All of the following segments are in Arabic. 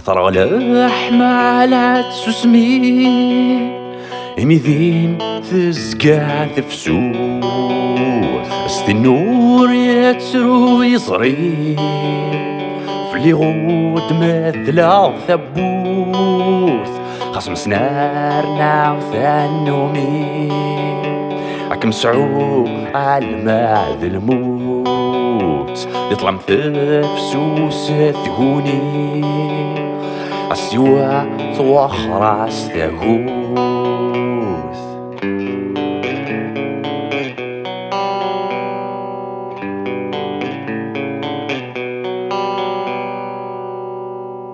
خطر على حمالة سوسمي إميذين تزكى تفسود أست النور يترو يصري فلي غود مثلا ثبوت خصم سنارنا ثنومي عكم سعو عالماذ الموت يطلع مثفسوس ثهوني عالسوا ثواخر استغوث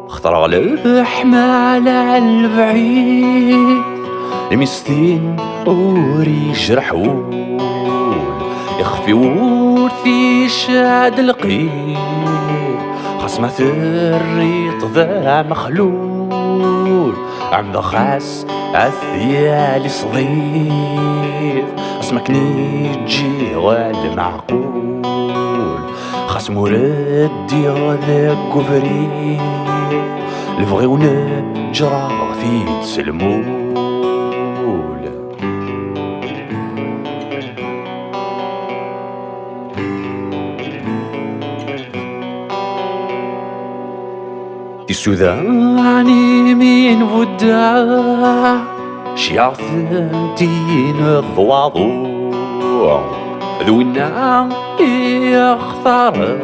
خطر على حمالة البعيد المسكين أوري جرحون يخفي ورثي شاد القيد خصمة الريط ذا مخلول عمدا خاس الثيال صغير اسمك نيجي والمعقول خصم ردي ذا كفري الفغي ونجرى في تسلمول تسوداني من فدا شيعث تين الضواضو ذوينا يختار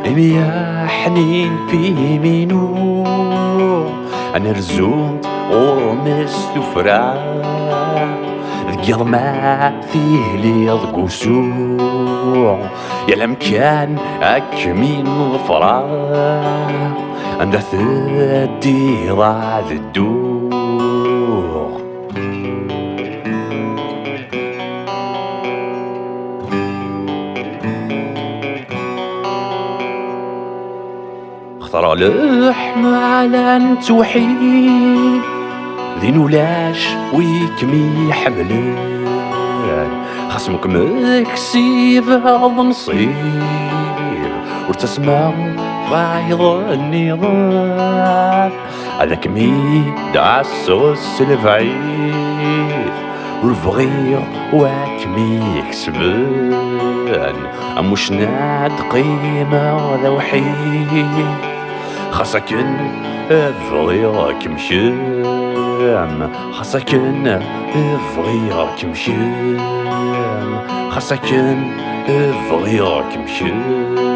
يا حنين في منو أنا رزوت ورمس تفرع ذكر ما فيه لي ضقوسو يا كان أكمين ظفرا عند ثدي ضاذ الدور خطر على حمالة توحيد ذين ولاش ويكمي حملان خصمك مكسيف هذا نصير وتسمع فايض النظام هذاك ميد عالسوس الفعيد والفغير واكمي يكسبان أموش ناد قيمة ذا وحيد خاصكن افغيرك مشام خاصكن افغيرك مشام خاصكن افغيرك مشام